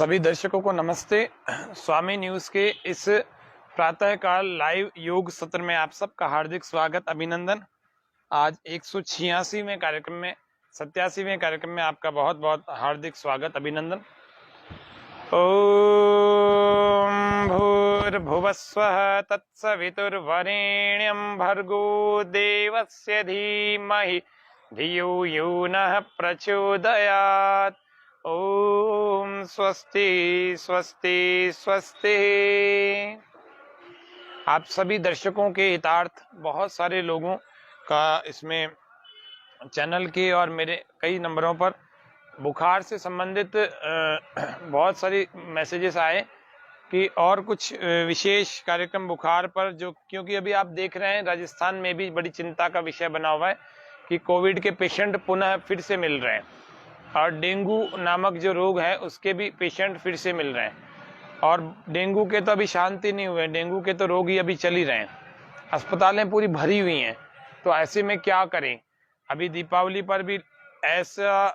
सभी दर्शकों को नमस्ते। स्वामी न्यूज के इस प्रातःकाल लाइव योग सत्र में आप सबका हार्दिक स्वागत, अभिनंदन। आज 186वें कार्यक्रम में 87वें कार्यक्रम में आपका बहुत बहुत हार्दिक स्वागत, अभिनंदन। ओम भूर्भुवस्वः तत्सवितुर्वरेण्यं भर्गो देवस्य धीमहि धियो यो नः प्रचोदयात्। ओम स्वस्ति स्वस्ति स्वस्ति। आप सभी दर्शकों के हितार्थ बहुत सारे लोगों का इसमें चैनल के और मेरे कई नंबरों पर बुखार से संबंधित बहुत सारी मैसेजेस आए कि और कुछ विशेष कार्यक्रम बुखार पर, जो क्योंकि अभी आप देख रहे हैं राजस्थान में भी बड़ी चिंता का विषय बना हुआ है कि कोविड के पेशेंट पुनः फिर से मिल रहे हैं और डेंगू नामक जो रोग है उसके भी पेशेंट फिर से मिल रहे हैं। और डेंगू के तो अभी शांति नहीं हुए, डेंगू के तो रोग ही अभी चल ही रहे हैं, अस्पतालें पूरी भरी हुई हैं। तो ऐसे में क्या करें? अभी दीपावली पर भी ऐसा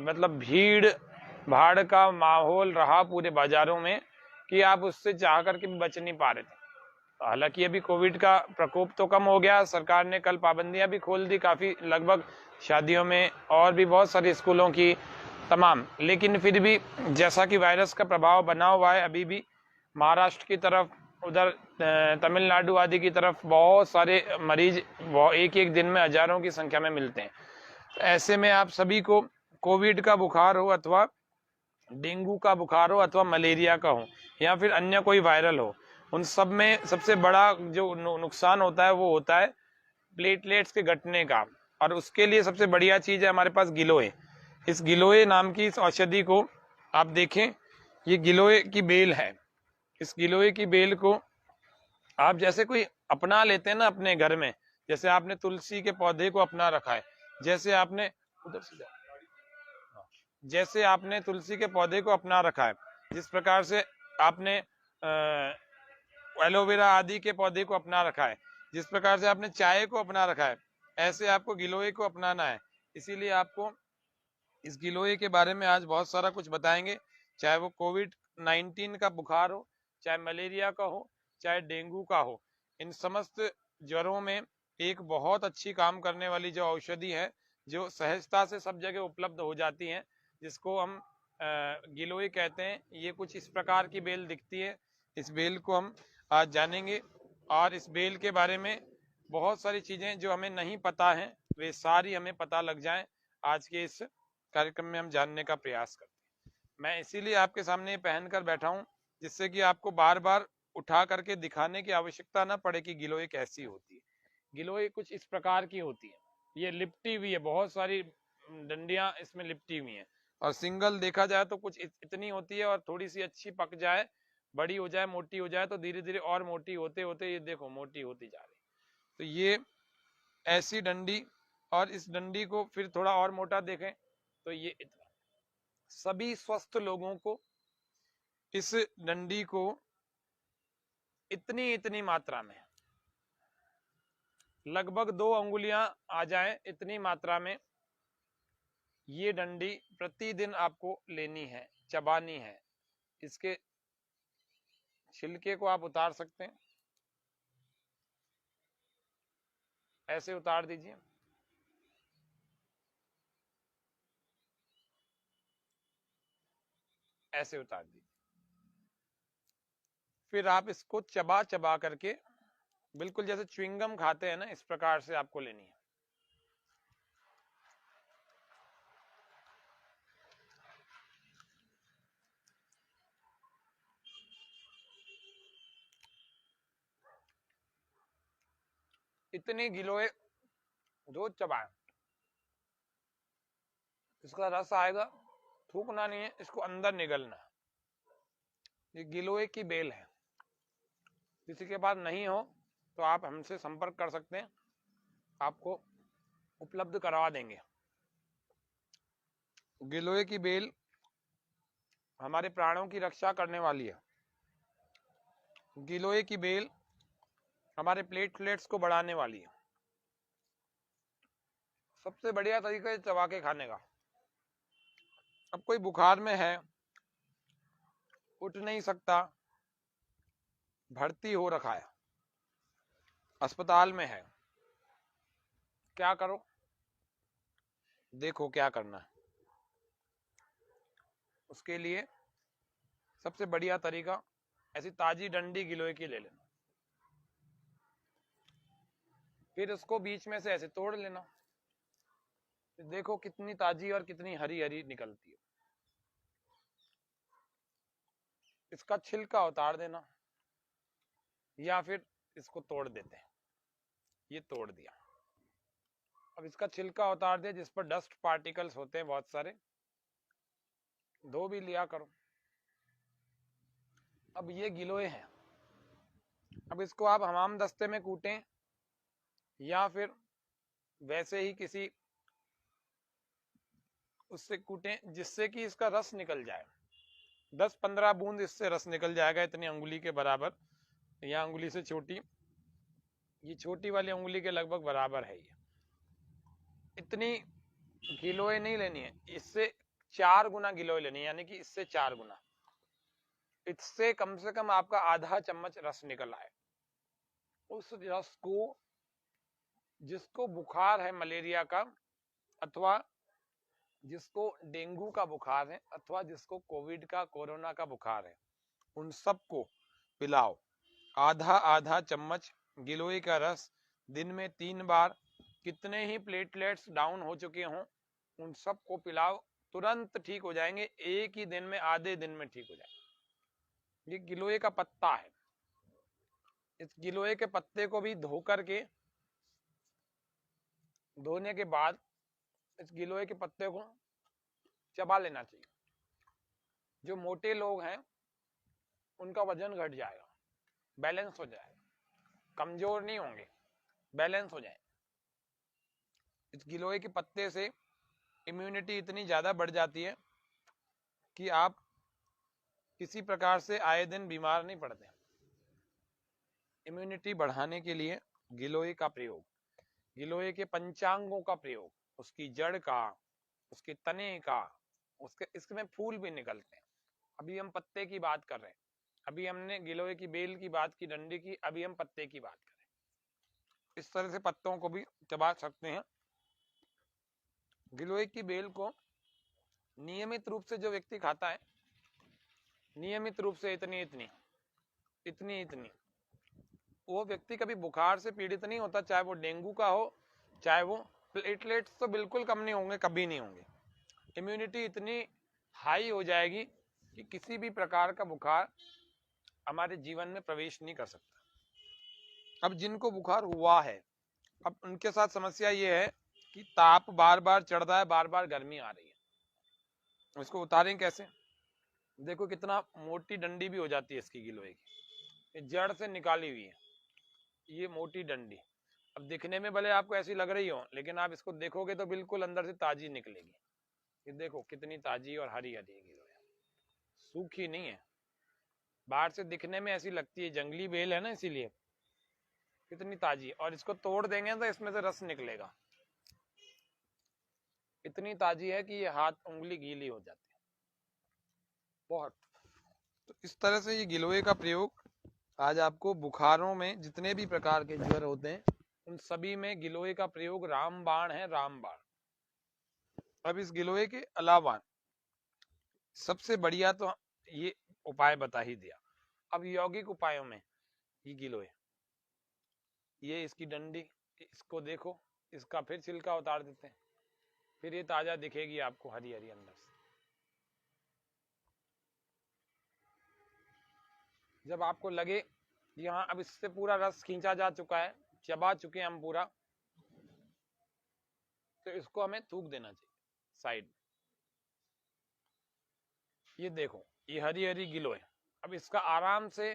मतलब भीड़ भाड़ का माहौल रहा पूरे बाजारों में कि आप उससे चाह करके भी बच नहीं पा रहे थे। हालांकि अभी कोविड का प्रकोप तो कम हो गया, सरकार ने कल पाबंदियां भी खोल दी काफी, लगभग शादियों में और भी बहुत सारे स्कूलों की तमाम। लेकिन फिर भी जैसा कि वायरस का प्रभाव बना हुआ है, अभी भी महाराष्ट्र की तरफ, उधर तमिलनाडु आदि की तरफ बहुत सारे मरीज एक एक दिन में हजारों की संख्या में मिलते हैं। ऐसे में आप सभी को कोविड का बुखार हो अथवा डेंगू का बुखार हो अथवा मलेरिया का हो या फिर अन्य कोई वायरल हो, उन सब में सबसे बड़ा जो नुकसान होता है वो होता है प्लेटलेट्स के घटने का। और उसके लिए सबसे बढ़िया चीज है हमारे पास गिलोय। इस गिलोय नाम की इस औषधि को आप देखें, ये गिलोय की बेल है। इस गिलोय की बेल को आप जैसे कोई अपना लेते हैं ना अपने घर में, जैसे आपने तुलसी के पौधे को अपना रखा है, जैसे आपने उधर से जैसे आपने तुलसी के पौधे को अपना रखा है, जिस प्रकार से आपने एलोवेरा आदि के पौधे को अपना रखा है, जिस प्रकार से आपने चाय को अपना रखा है, ऐसे आपको गिलोय को अपनाना है। इसीलिए आपको इस गिलोय के बारे में आज बहुत सारा कुछ बताएंगे, चाहे वो कोविड-19 का बुखार हो, चाहे मलेरिया का हो, चाहे डेंगू का हो। इन समस्त ज्वरों में एक बहुत अच्छी काम करने वाली जो औषधि है, जो सहजता से सब जगह उपलब्ध हो जाती है, जिसको हम गिलोय कहते हैं। ये कुछ इस प्रकार की बेल दिखती है। इस बेल को हम आज जानेंगे और इस बेल के बारे में बहुत सारी चीजें जो हमें नहीं पता है वे सारी हमें पता लग जाएं, आज के इस कार्यक्रम में हम जानने का प्रयास करते हैं। मैं इसीलिए आपके सामने पहनकर बैठा हूं, जिससे कि आपको बार बार उठा करके दिखाने की आवश्यकता ना पड़े कि गिलोय कैसी होती है। गिलोय कुछ इस प्रकार की होती है, ये लिपटी हुई है, बहुत सारी डंडियां इसमें लिपटी हुई हैं। और सिंगल देखा जाए तो कुछ इतनी होती है, और थोड़ी सी अच्छी पक जाए, बड़ी हो जाए, मोटी हो जाए तो धीरे धीरे और मोटी होते होते ये देखो मोटी होती जा रही। तो ये ऐसी डंडी, और इस डंडी को फिर थोड़ा और मोटा देखें तो ये इतना। सभी स्वस्थ लोगों को इस डंडी को इतनी इतनी मात्रा में, लगभग 2 अंगुलियां आ जाए इतनी मात्रा में, ये डंडी प्रतिदिन आपको लेनी है, चबानी है। इसके छिलके को आप उतार सकते हैं, ऐसे उतार दीजिए। ऐसे उतार दीजिए। फिर आप इसको चबा चबा करके, बिल्कुल जैसे च्युइंगम खाते हैं ना, इस प्रकार से आपको लेनी है। इतनी गिलोय जो चबाएं, इसका रस आएगा, थूकना नहीं है, इसको अंदर निगलना है। ये गिलोय की बेल है। किसी के पास नहीं हो तो आप हमसे संपर्क कर सकते हैं, आपको उपलब्ध करवा देंगे। गिलोय की बेल हमारे प्राणों की रक्षा करने वाली है। गिलोय की बेल हमारे प्लेटलेट्स को बढ़ाने वाली है। सबसे बढ़िया तरीका है चबा के खाने का। अब कोई बुखार में है उठ नहीं सकता, भर्ती हो रखा है, अस्पताल में है, क्या करो? देखो क्या करना है। उसके लिए सबसे बढ़िया तरीका, ऐसी ताजी डंडी गिलोय की ले लेना, फिर उसको बीच में से ऐसे तोड़ लेना, फिर देखो कितनी ताजी और कितनी हरी हरी निकलती है। इसका छिलका उतार देना, या फिर इसको तोड़ देते हैं, ये तोड़ दिया। अब इसका छिलका उतार दिया, जिस पर डस्ट पार्टिकल्स होते हैं बहुत सारे, धो भी लिया करो। अब ये गिलोय है, अब इसको आप हमाम दस्ते में कूटें या फिर वैसे ही किसी उससे कूटें जिससे कि इसका रस निकल जाए। 10-15 बूंद इससे रस निकल जाएगा, इतनी अंगुली के बराबर, या अंगुली से छोटी, ये छोटी वाली अंगुली के लगभग बराबर है। ये इतनी गिलोय नहीं लेनी है, इससे 4 गुना गिलोय लेनी है, यानी कि इससे 4 गुना। इससे कम से कम आपका आधा चम्मच रस निकल आए। उस रस को, जिसको बुखार है मलेरिया का, अथवा जिसको डेंगू का बुखार है, अथवा जिसको कोविड का, कोरोना का बुखार है, उन सबको पिलाओ। आधा आधा चम्मच गिलोय का रस दिन में 3 बार, कितने ही प्लेटलेट्स डाउन हो चुके हों उन सबको पिलाओ, तुरंत ठीक हो जाएंगे। एक ही दिन में, आधे दिन में ठीक हो जाएंगे। ये गिलोय का पत्ता है, इस गिलोय के पत्ते को भी धो करके, धोने के बाद इस गिलोय के पत्ते को चबा लेना चाहिए। जो मोटे लोग हैं उनका वजन घट जाएगा, बैलेंस हो जाएगा, कमजोर नहीं होंगे, बैलेंस हो जाए। इस गिलोय के पत्ते से इम्यूनिटी इतनी ज्यादा बढ़ जाती है कि आप किसी प्रकार से आए दिन बीमार नहीं पड़ते। इम्यूनिटी बढ़ाने के लिए गिलोय का प्रयोग, गिलोय के पंचांगों का प्रयोग, उसकी जड़ का, उसके तने का, उसके इसमें फूल भी निकलते हैं। अभी हम पत्ते की बात कर रहे हैं, अभी हमने गिलोय की बेल की बात की, डंडी की, अभी हम पत्ते की बात करें। इस तरह से पत्तों को भी चबा सकते हैं। गिलोय की बेल को नियमित रूप से जो व्यक्ति खाता है, नियमित रूप से इतनी इतनी इतनी इतनी, वो व्यक्ति कभी बुखार से पीड़ित नहीं होता, चाहे वो डेंगू का हो, चाहे वो, प्लेटलेट्स तो बिल्कुल कम नहीं होंगे, कभी नहीं होंगे। इम्यूनिटी इतनी हाई हो जाएगी कि किसी भी प्रकार का बुखार हमारे जीवन में प्रवेश नहीं कर सकता। अब जिनको बुखार हुआ है, अब उनके साथ समस्या ये है कि ताप बार बार चढ़ रहा है, बार बार गर्मी आ रही है, इसको उतारें कैसे? देखो कितना मोटी डंडी भी हो जाती है इसकी गिलोय की, जड़ से निकाली हुई है ये मोटी डंडी। अब दिखने में भले आपको ऐसी लग रही हो, लेकिन आप इसको देखोगे तो बिल्कुल अंदर से ताजी निकलेगी। ये देखो कितनी ताजी और हरी हरी गिलोय, सूखी नहीं है। बाहर से दिखने में ऐसी लगती है, जंगली बेल है ना, इसीलिए कितनी ताजी। और इसको तोड़ देंगे तो इसमें से रस निकलेगा, इतनी ताजी है कि ये हाथ, उंगली गीली हो जाती है बहुत। तो इस तरह से ये गिलोय का प्रयोग आज आपको बुखारों में, जितने भी प्रकार के ज्वर होते हैं उन सभी में गिलोय का प्रयोग रामबाण है, रामबाण। अब इस गिलोय के अलावा सबसे बढ़िया तो ये उपाय बता ही दिया। अब यौगिक उपायों में ये गिलोय, ये इसकी डंडी, इसको देखो, इसका फिर छिलका उतार देते हैं, फिर ये ताजा दिखेगी आपको, हरी हरी अंदर से। जब आपको लगे यहाँ अब इससे पूरा रस खींचा जा चुका है, चबा चुके हम पूरा, तो इसको हमें थूक देना चाहिए साइड। ये देखो ये हरी हरी गिलोय, अब इसका आराम से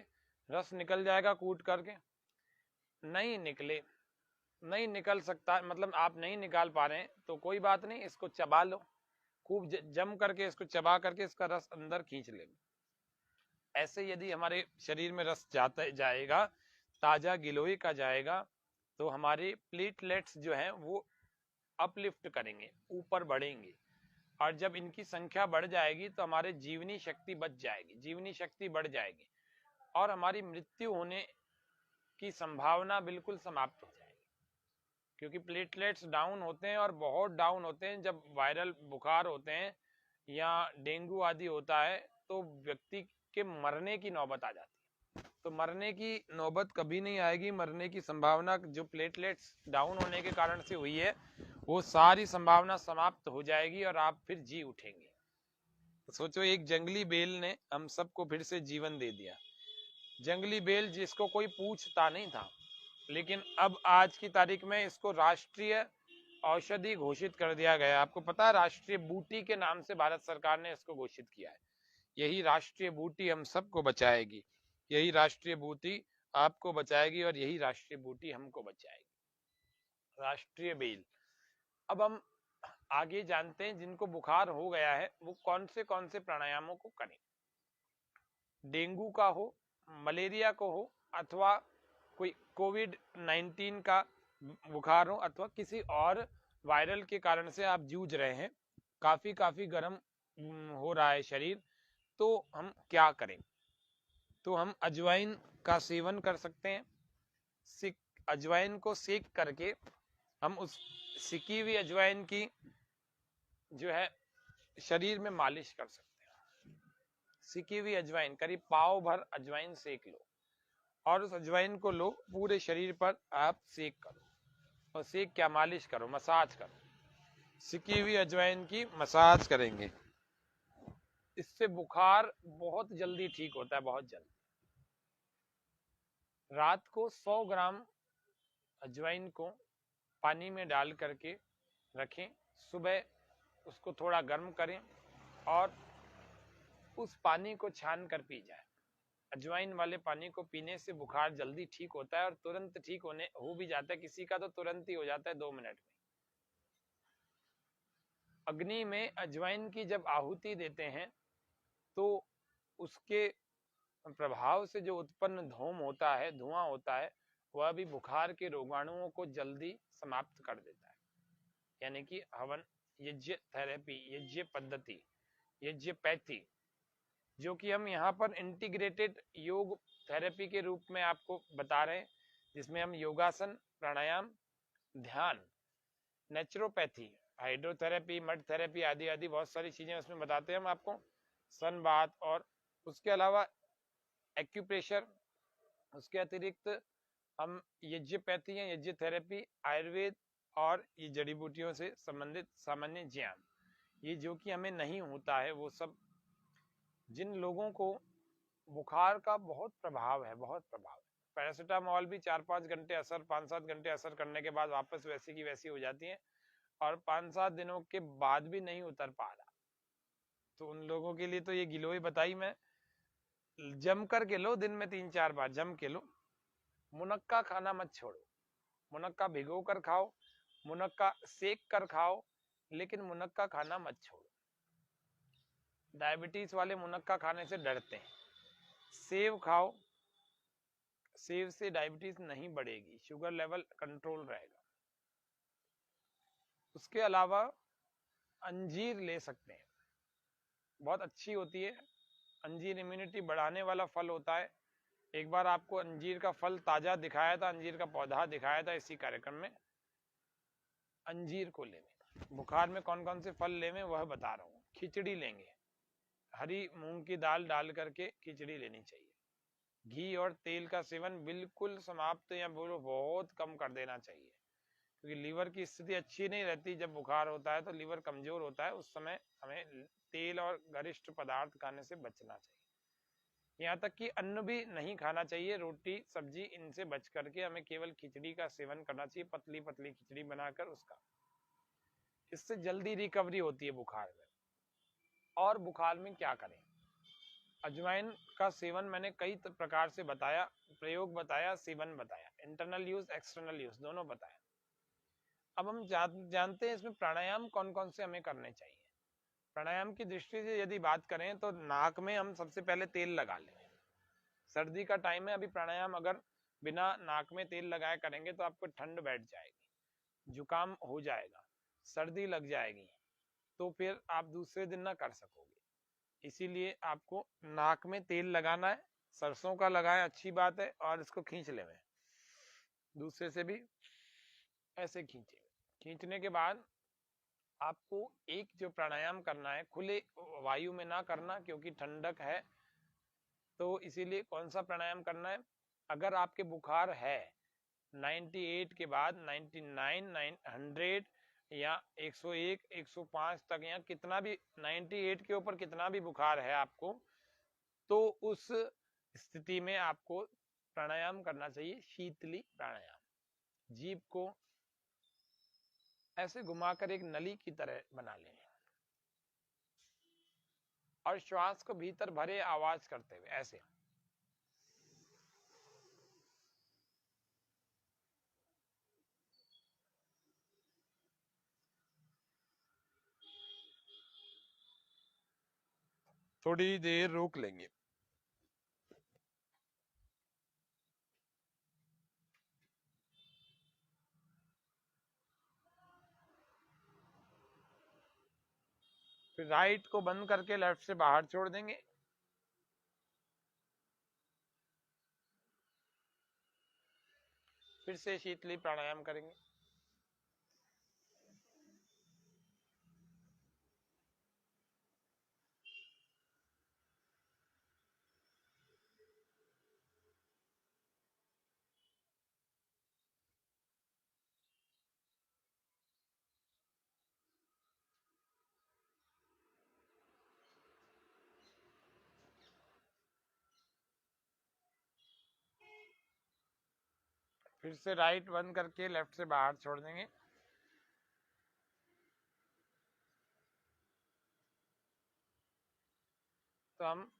रस निकल जाएगा कूट करके। नहीं निकले, नहीं निकल सकता, मतलब आप नहीं निकाल पा रहे हैं तो कोई बात नहीं, इसको चबा लो, खूब जम करके इसको चबा करके इसका रस अंदर खींच ले। ऐसे यदि हमारे शरीर में रस जाता जाएगा, ताजा गिलोय का जाएगा, तो हमारे प्लेटलेट्स जो हैं वो अपलिफ्ट करेंगे, ऊपर बढ़ेंगे। और जब इनकी संख्या बढ़ जाएगी तो हमारे जीवनी शक्ति बच जाएगी, जीवनी शक्ति बढ़ जाएगी और हमारी मृत्यु होने की संभावना बिल्कुल समाप्त हो जाएगी। क्योंकि प्लेटलेट्स डाउन होते हैं और बहुत डाउन होते हैं जब वायरल बुखार होते हैं या डेंगू आदि होता है, तो व्यक्ति के मरने की नौबत आ जाती है। तो मरने की नौबत कभी नहीं आएगी, मरने की संभावना जो प्लेटलेट्स डाउन होने के कारण से हुई है वो सारी संभावना समाप्त हो जाएगी और आप फिर जी उठेंगे। तो सोचो, एक जंगली बेल ने हम सबको फिर से जीवन दे दिया। जंगली बेल जिसको कोई पूछता नहीं था, लेकिन अब आज की तारीख में इसको राष्ट्रीय औषधि घोषित कर दिया गया। आपको पता है, राष्ट्रीय बूटी के नाम से भारत सरकार ने इसको घोषित किया है। यही राष्ट्रीय बूटी हम सबको बचाएगी, यही राष्ट्रीय बूटी आपको बचाएगी और यही राष्ट्रीय बूटी हमको बचाएगी, राष्ट्रीय बेल। अब हम आगे जानते हैं जिनको बुखार हो गया है वो कौन से प्राणायामों को करें। डेंगू का हो, मलेरिया को हो, अथवा कोई कोविड-19 का बुखार हो, अथवा किसी और वायरल के कारण से आप जूझ रहे हैं, काफी गर्म हो रहा है शरीर, तो हम क्या करें? तो हम अजवाइन का सेवन कर सकते हैं। अजवाइन को सेक करके हम उस सिकी हुई अजवाइन की जो है शरीर में मालिश कर सकते हैं। सिकी हुई अजवाइन करीब पाव भर अजवाइन सेक लो और उस अजवाइन को लो, पूरे शरीर पर आप सेक करो, और सेक क्या, मालिश करो, मसाज करो। सिकी हुई अजवाइन की मसाज करेंगे, इससे बुखार बहुत जल्दी ठीक होता है, बहुत जल्दी। रात को 100 ग्राम अजवाइन को पानी में डाल करके रखें, सुबह उसको थोड़ा गर्म करें और उस पानी को छान कर पी जाए। अजवाइन वाले पानी को पीने से बुखार जल्दी ठीक होता है और तुरंत ठीक हो भी जाता है, किसी का तो तुरंत ही हो जाता है 2 मिनट में। अग्नि में अजवाइन की जब आहुति देते हैं तो उसके प्रभाव से जो उत्पन्न धूम होता है, धुआं होता है, वह भी बुखार के रोगाणुओं को जल्दी समाप्त कर देता है। यानी कि हवन यज्ञ थेरेपी, यज्ञ पद्धति, यज्ञपैथी, जो कि हम यहाँ पर इंटीग्रेटेड योग थेरेपी के रूप में आपको बता रहे हैं, जिसमें हम योगासन, प्राणायाम, ध्यान, नेचुरोपैथी, हाइड्रोथेरेपी, मड थेरेपी आदि आदि बहुत सारी चीजें उसमें बताते हैं हम आपको, सन बाथ, और उसके अलावा एक्यूप्रेशर। उसके अतिरिक्त हम यज्ञपैथी या यज्ञ थेरेपी, आयुर्वेद और ये जड़ी बूटियों से संबंधित सामान्य ज्ञान, ये जो कि हमें नहीं होता है वो सब। जिन लोगों को बुखार का बहुत प्रभाव है, बहुत प्रभाव है, पैरासीटामोल भी 4-5 घंटे असर, 5-7 घंटे असर करने के बाद वापस वैसी की वैसी हो जाती है और 5-7 दिनों के बाद भी नहीं उतर पा रहा, तो उन लोगों के लिए तो ये गिलोय बताई मैं। जम कर के लो, दिन में 3-4 बार जम के लो। मुनक्का खाना मत छोड़ो, मुनक्का भिगो कर खाओ, मुनक्का सेक कर खाओ, लेकिन मुनक्का खाना मत छोड़ो। डायबिटीज वाले मुनक्का खाने से डरते हैं। सेव खाओ, सेव से डायबिटीज नहीं बढ़ेगी, शुगर लेवल कंट्रोल रहेगा। उसके अलावा अंजीर ले सकते हैं, बहुत अच्छी होती है अंजीर, इम्यूनिटी बढ़ाने वाला फल होता है। एक बार आपको अंजीर का फल ताजा दिखाया था, अंजीर का पौधा दिखाया था इसी कार्यक्रम में। अंजीर को लेंगे, बुखार में कौन कौन से फल लेंगे वह बता रहा हूँ। खिचड़ी लेंगे, हरी मूंग की दाल डाल करके खिचड़ी लेनी चाहिए। घी और तेल का सेवन बिल्कुल समाप्त या बोलो बहुत कम कर देना चाहिए, क्योंकि लीवर की स्थिति अच्छी नहीं रहती। जब बुखार होता है तो लीवर कमजोर होता है, उस समय हमें तेल और गरिष्ठ पदार्थ खाने से बचना चाहिए। यहाँ तक कि अन्न भी नहीं खाना चाहिए, रोटी सब्जी इनसे बच करके हमें केवल खिचड़ी का सेवन करना चाहिए, पतली पतली खिचड़ी बनाकर उसका। इससे जल्दी रिकवरी होती है बुखार में। और बुखार में क्या करें? अजवाइन का सेवन मैंने कई प्रकार से बताया, प्रयोग बताया, सेवन बताया, इंटरनल यूज एक्सटर्नल यूज दोनों बताया। अब हम जानते हैं इसमें प्राणायाम कौन कौन से हमें करने चाहिए। प्राणायाम की दृष्टि से यदि बात करें तो नाक में हम सबसे पहले तेल लगा लें। सर्दी का टाइम है, अभी प्राणायाम अगर बिना नाक में तेल लगाए करेंगे तो आपको ठंड बैठ जाएगी, जुकाम हो जाएगा, सर्दी लग जाएगी, तो फिर आप दूसरे दिन ना कर सकोगे। इसीलिए आपको नाक में तेल लगाना है, सरसों का लगाएं, अच्छी बात है, और इसको खींच लें, दूसरे से भी ऐसे खींचे। खींचने के बाद आपको एक जो प्राणायाम करना है, खुले वायु में ना करना क्योंकि ठंडक है, तो इसीलिए कौन सा प्राणायाम करना है, अगर आपके बुखार है 98 के बाद 99, 100 या 101, 105 तक, या कितना भी 98 के ऊपर कितना भी बुखार है आपको, तो उस स्थिति में आपको प्राणायाम करना चाहिए शीतली प्राणायाम। जीभ को ऐसे घुमाकर एक नली की तरह बना लें और श्वास को भीतर भरे आवाज करते हुए ऐसे। थोड़ी देर रोक लेंगे। फिर राइट को बंद करके लेफ्ट से बाहर छोड़ देंगे। फिर से शीतली प्राणायाम करेंगे। फिर से राइट बंद करके लेफ्ट से बाहर छोड़ देंगे। तो हम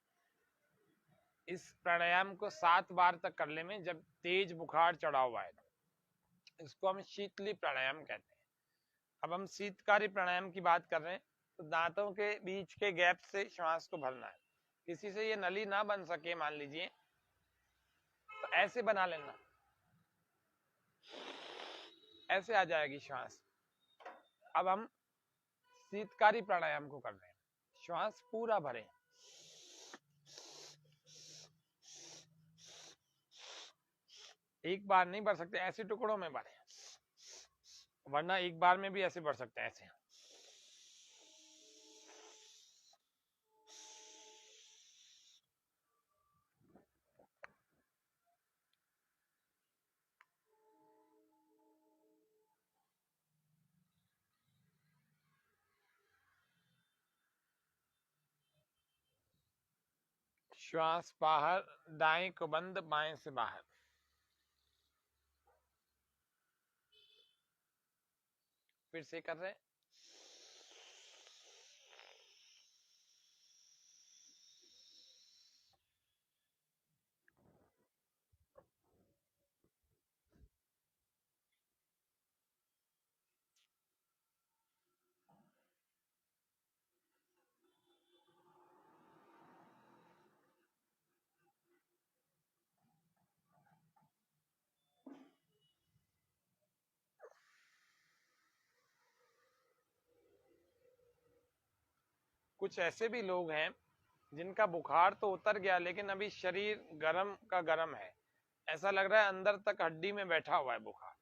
इस प्राणायाम को 7 बार तक कर ले में, जब तेज बुखार चढ़ा हुआ है। इसको हम शीतली प्राणायाम कहते हैं। अब हम शीतकारी प्राणायाम की बात कर रहे हैं, तो दांतों के बीच के गैप से श्वास को भरना है। किसी से ये नली ना बन सके मान लीजिए, तो ऐसे बना लेना, ऐसे आ जाएगी श्वास। अब हम शीतकारी प्राणायाम को कर रहे हैं, श्वास पूरा भरें, एक बार नहीं भर सकते, ऐसे टुकड़ों में भरें, वरना एक बार में भी ऐसे भर सकते हैं, ऐसे। श्वास बाहर, दाएं को बंद, बाएं से बाहर। फिर से कर रहे हैं। कुछ ऐसे भी लोग हैं जिनका बुखार तो उतर गया, लेकिन अभी शरीर गर्म का गर्म है, ऐसा लग रहा है अंदर तक हड्डी में बैठा हुआ है बुखार।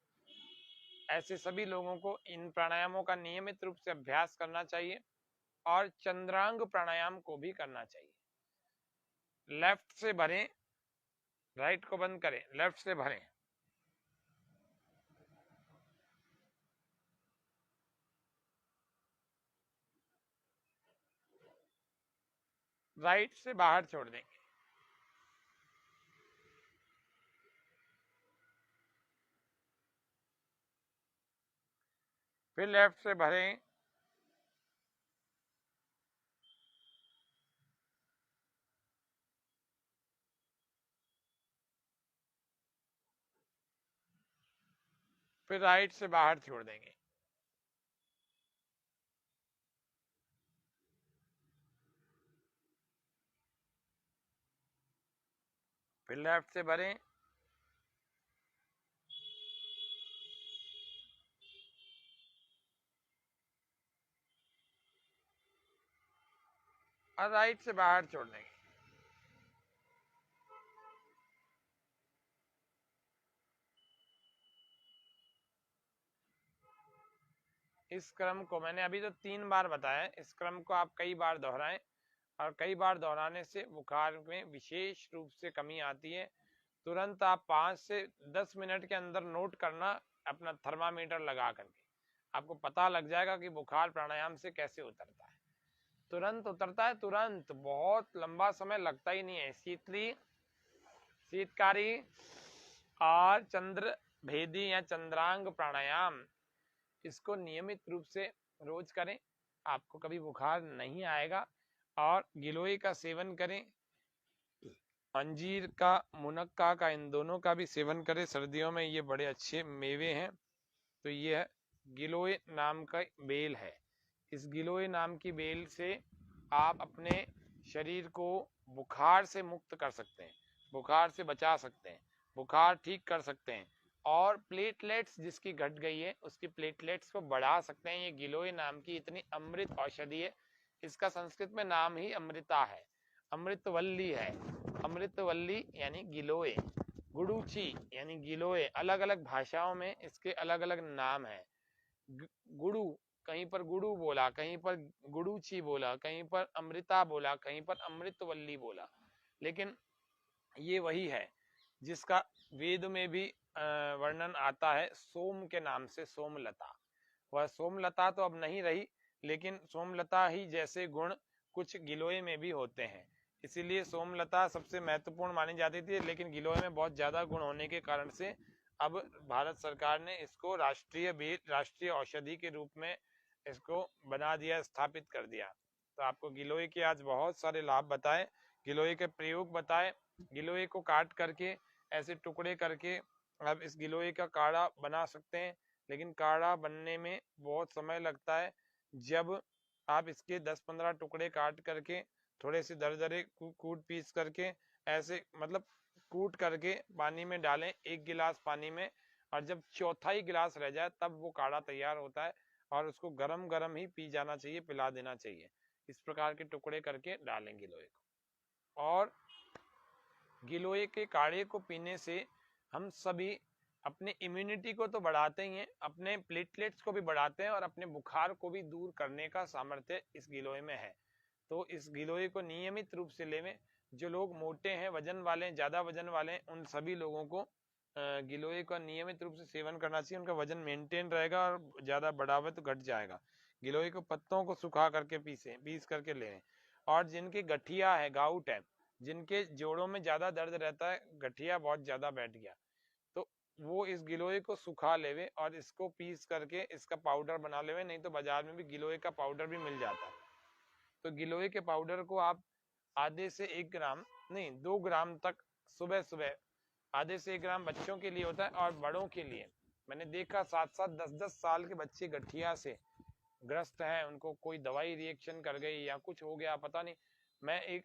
ऐसे सभी लोगों को इन प्राणायामों का नियमित रूप से अभ्यास करना चाहिए, और चंद्रांग प्राणायाम को भी करना चाहिए। लेफ्ट से भरें, राइट को बंद करें, लेफ्ट से भरें, राइट से बाहर छोड़ देंगे। फिर लेफ्ट से भरें, फिर राइट से बाहर छोड़ देंगे। फिर लेफ्ट से भरें, और राइट से बाहर छोड़ने की। इस क्रम को मैंने अभी तो 3 बार बताया, इस क्रम को आप कई बार दोहराएं, और कई बार दोहराने से बुखार में विशेष रूप से कमी आती है। तुरंत आप 5 से 10 मिनट के अंदर नोट करना अपना थर्मामीटर लगा करके, आपको पता लग जाएगा कि बुखार प्राणायाम से कैसे उतरता है। तुरंत उतरता है, तुरंत, बहुत लंबा समय लगता ही नहीं है। शीतकारी और चंद्र भेदी या चंद्रांग प्राणायाम, इसको नियमित रूप से रोज करें, आपको कभी बुखार नहीं आएगा। और गिलोय का सेवन करें, अंजीर का, मुनक्का का, इन दोनों का भी सेवन करें। सर्दियों में ये बड़े अच्छे मेवे हैं। तो ये है गिलोय नाम का बेल है। इस गिलोय नाम की बेल से आप अपने शरीर को बुखार से मुक्त कर सकते हैं, बुखार से बचा सकते हैं, बुखार ठीक कर सकते हैं, और प्लेटलेट्स जिसकी घट गई है उसकी प्लेटलेट्स को बढ़ा सकते हैं। ये गिलोय नाम की इतनी अमृत औषधि है। इसका संस्कृत में नाम ही अमृता है, अमृतवल्ली है। अमृतवल्ली यानी गिलोय, गुडूची यानी गिलोय। अलग अलग भाषाओं में इसके अलग अलग नाम है। गुडू, कहीं पर गुडू बोला, कहीं पर गुडूची बोला, कहीं पर अमृता बोला, कहीं पर अमृतवल्ली बोला, लेकिन ये वही है जिसका वेद में भी वर्णन आता है सोम के नाम से, सोमलता। वह सोमलता तो अब नहीं रही, लेकिन सोमलता ही जैसे गुण कुछ गिलोय में भी होते हैं, इसीलिए सोमलता सबसे महत्वपूर्ण मानी जाती थी। लेकिन गिलोय में बहुत ज्यादा गुण होने के कारण से अब भारत सरकार ने इसको राष्ट्रीय औषधि के रूप में इसको बना दिया, स्थापित कर दिया। तो आपको गिलोय के आज बहुत सारे लाभ बताए, गिलोय के प्रयोग बताए। गिलोय को काट करके ऐसे टुकड़े करके आप इस गिलोय का काढ़ा बना सकते हैं, लेकिन काढ़ा बनने में बहुत समय लगता है। जब आप इसके 10-15 टुकड़े काट करके थोड़े से दरदरे कूट पीस करके ऐसे मतलब कूट करके पानी में डालें, 1 गिलास पानी में, और जब चौथाई गिलास रह जाए तब वो काढ़ा तैयार होता है, और उसको गरम गरम ही पी जाना चाहिए, पिला देना चाहिए। इस प्रकार के टुकड़े करके डालें गिलोय को। और गिलोय के काढ़े को पीने से हम सभी अपने इम्यूनिटी को तो बढ़ाते ही हैं, अपने प्लेटलेट्स को भी बढ़ाते हैं, और अपने बुखार को भी दूर करने का सामर्थ्य इस गिलोय में है। तो इस गिलोय को नियमित रूप से लेवें। जो लोग मोटे हैं, वजन वाले हैं, ज्यादा वजन वाले हैं, उन सभी लोगों को गिलोय का नियमित रूप से सेवन करना चाहिए। उनका वजन मेंटेन रहेगा, और ज्यादा बढ़ावे तो घट जाएगा। गिलोय को पत्तों को सुखा करके पीस करके लें। और जिनकी गठिया है, गाउट है, जिनके जोड़ों में ज्यादा दर्द रहता है, गठिया बहुत ज्यादा बैठ गया, तो वो इस गिलोय को सुखा लेवे और इसको पीस करके इसका पाउडर बना लेवे। नहीं तो बाजार में भी गिलोय का पाउडर भी मिल जाता है। तो गिलोय के पाउडर को आप आधे से 1 ग्राम नहीं 2 ग्राम तक सुबह सुबह, आधे से 1 ग्राम बच्चों के लिए होता है, और बड़ों के लिए मैंने देखा 7-7 10-10 साल के बच्चे गठिया से ग्रस्त हैं, उनको कोई दवाई रिएक्शन कर गई या कुछ हो गया, पता नहीं। मैं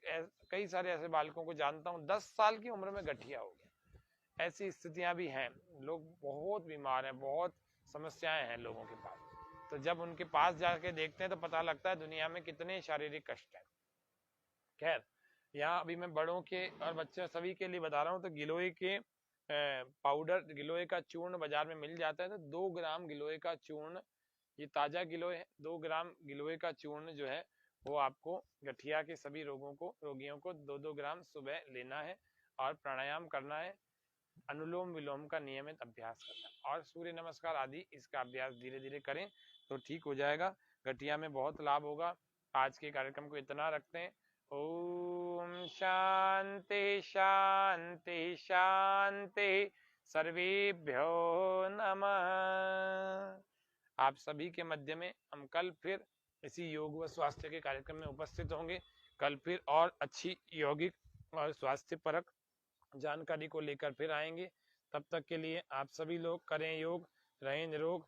कई सारे ऐसे बालकों को जानता हूँ 10 साल की उम्र में गठिया हो गया। ऐसी स्थितियां भी हैं, लोग बहुत बीमार हैं, बहुत समस्याएं हैं लोगों के पास। तो जब उनके पास जाके देखते हैं तो पता लगता है दुनिया में कितने शारीरिक कष्ट हैं। खैर, यहाँ अभी मैं बड़ों के और बच्चे सभी के लिए बता रहा हूँ। तो गिलोय के पाउडर, गिलोय का चूर्ण बाजार में मिल जाता है। तो 2 ग्राम गिलोय का चूर्ण, ये ताजा गिलोय है, 2 ग्राम गिलोय का चूर्ण जो है वो आपको गठिया के सभी रोगियों को 2-2 ग्राम सुबह लेना है, और प्राणायाम करना है, अनुलोम विलोम का नियमित अभ्यास करना है, और सूर्य नमस्कार आदि इसका अभ्यास धीरे धीरे करें तो ठीक हो जाएगा। गठिया में बहुत लाभ होगा। आज के कार्यक्रम को इतना रखते हैं। ओम शांति शांति शांति, सर्वेभ्यो नमः। आप सभी के मध्य में हम कल फिर इसी योग व स्वास्थ्य के कार्यक्रम में उपस्थित होंगे। कल फिर और अच्छी यौगिक और स्वास्थ्य परक जानकारी को लेकर फिर आएंगे। तब तक के लिए आप सभी लोग करें योग, रहें निरोग,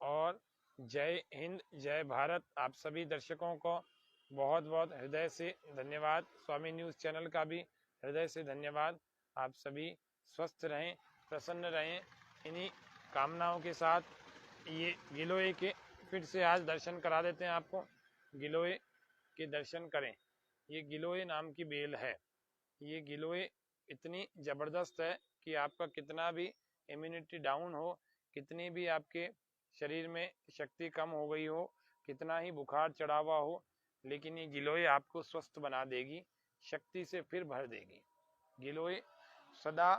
और जय हिंद, जय भारत। आप सभी दर्शकों को बहुत बहुत हृदय से धन्यवाद। स्वामी न्यूज़ चैनल का भी हृदय से धन्यवाद। आप सभी स्वस्थ रहें, प्रसन्न रहें। इन्हीं कामनाओं के साथ ये गिलोय के फिर से आज दर्शन करा देते हैं आपको। गिलोय के दर्शन करें। ये गिलोय नाम की बेल है। ये गिलोय इतनी ज़बरदस्त है कि आपका कितना भी इम्यूनिटी डाउन हो, कितनी भी आपके शरीर में शक्ति कम हो गई हो, कितना ही बुखार चढ़ा हुआ हो, लेकिन ये गिलोय आपको स्वस्थ बना देगी, शक्ति से फिर भर देगी। गिलोय सदा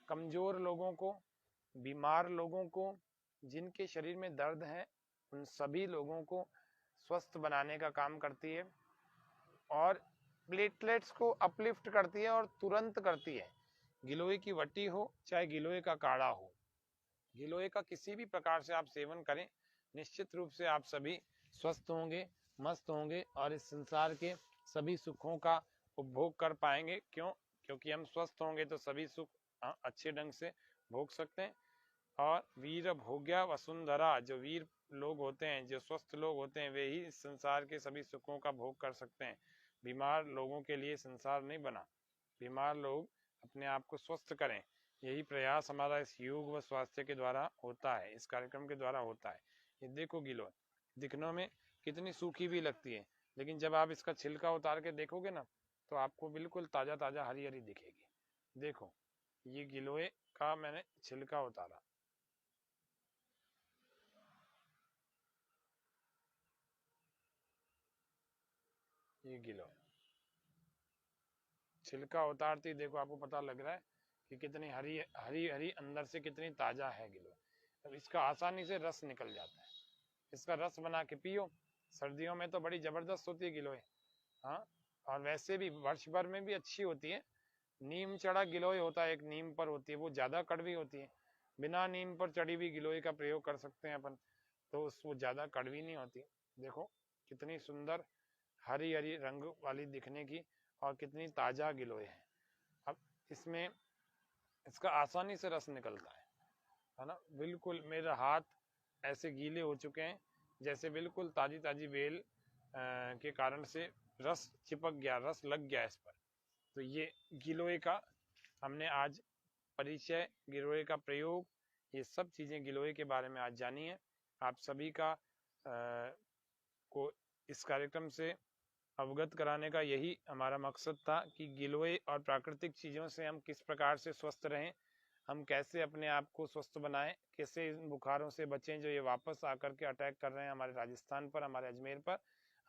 कमजोर लोगों को, बीमार लोगों को, जिनके शरीर में दर्द है, उन सभी लोगों को स्वस्थ बनाने का काम करती है और प्लेटलेट्स को अपलिफ्ट करती है और तुरंत करती है। गिलोय की वटी हो चाहे गिलोय का काढ़ा हो, गिलोय का किसी भी प्रकार से आप सेवन करें, निश्चित रूप से आप सभी स्वस्थ होंगे, मस्त होंगे और इस संसार के सभी सुखों का उपभोग कर पाएंगे। क्यों? क्योंकि हम स्वस्थ होंगे तो सभी सुख अच्छे ढंग से भोग सकते हैं। और वीर भोग्या वसुंधरा, जो वीर लोग होते हैं, जो स्वस्थ लोग होते हैं, वे ही इस संसार के सभी सुखों का भोग कर सकते हैं। बीमार लोगों के लिए संसार नहीं बना। बीमार लोग अपने आप को स्वस्थ करें, यही प्रयास हमारा इस योग व स्वास्थ्य के द्वारा होता है, इस कार्यक्रम के द्वारा होता है। ये देखो गिलोय दिखने में कितनी सूखी भी लगती है, लेकिन जब आप इसका छिलका उतार के देखोगे ना, तो आपको बिल्कुल ताजा ताजा हरी हरी दिखेगी। देखो, ये गिलोय का मैंने छिलका उतारा, ये गिलोय छिलका उतारती देखो आपको पता लग रहा है कि कितनी हरी हरी हरी अंदर से कितनी ताजा है गिलोय। अब इसका आसानी से रस निकल जाता है, इसका रस बना के पियो। सर्दियों में तो बड़ी जबरदस्त होती है गिलोय। हाँ, और वैसे भी वर्ष भर में भी अच्छी होती है। नीम चढ़ा गिलोय होता है, एक नीम पर होती है, वो ज्यादा कड़वी होती है। बिना नीम पर चढ़ी हुई गिलोय का प्रयोग कर सकते हैं अपन, तो वो ज्यादा कड़वी नहीं होती। देखो कितनी सुंदर हरी हरी रंग वाली दिखने की, और कितनी ताजा गिलोय है। अब इसमें इसका आसानी से रस निकलता है ना। बिल्कुल मेरे हाथ ऐसे गीले हो चुके हैं जैसे बिल्कुल ताजी ताजी बेल के कारण से रस चिपक गया, रस लग गया इस पर। तो ये गिलोय का हमने आज परिचय, गिलोय का प्रयोग, ये सब चीजें गिलोय के बारे में आज जानी है। आप सभी का को इस कार्यक्रम से अवगत कराने का यही हमारा मकसद था कि गिलोय और प्राकृतिक चीज़ों से हम किस प्रकार से स्वस्थ रहें, हम कैसे अपने आप को स्वस्थ बनाएं, कैसे इन बुखारों से बचें जो ये वापस आकर के अटैक कर रहे हैं हमारे राजस्थान पर, हमारे अजमेर पर,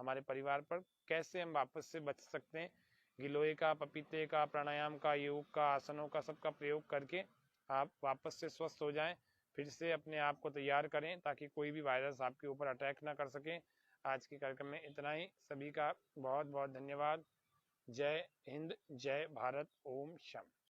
हमारे परिवार पर, कैसे हम वापस से बच सकते हैं। गिलोय का, पपीते का, प्राणायाम का, योग का, आसनों का, सबका प्रयोग करके आप वापस से स्वस्थ हो जाएं, फिर से अपने आप को तैयार करें ताकि कोई भी वायरस आपके ऊपर अटैक ना कर सके। आज के कार्यक्रम में इतना ही। सभी का बहुत बहुत धन्यवाद। जय हिंद, जय भारत, ओम शम।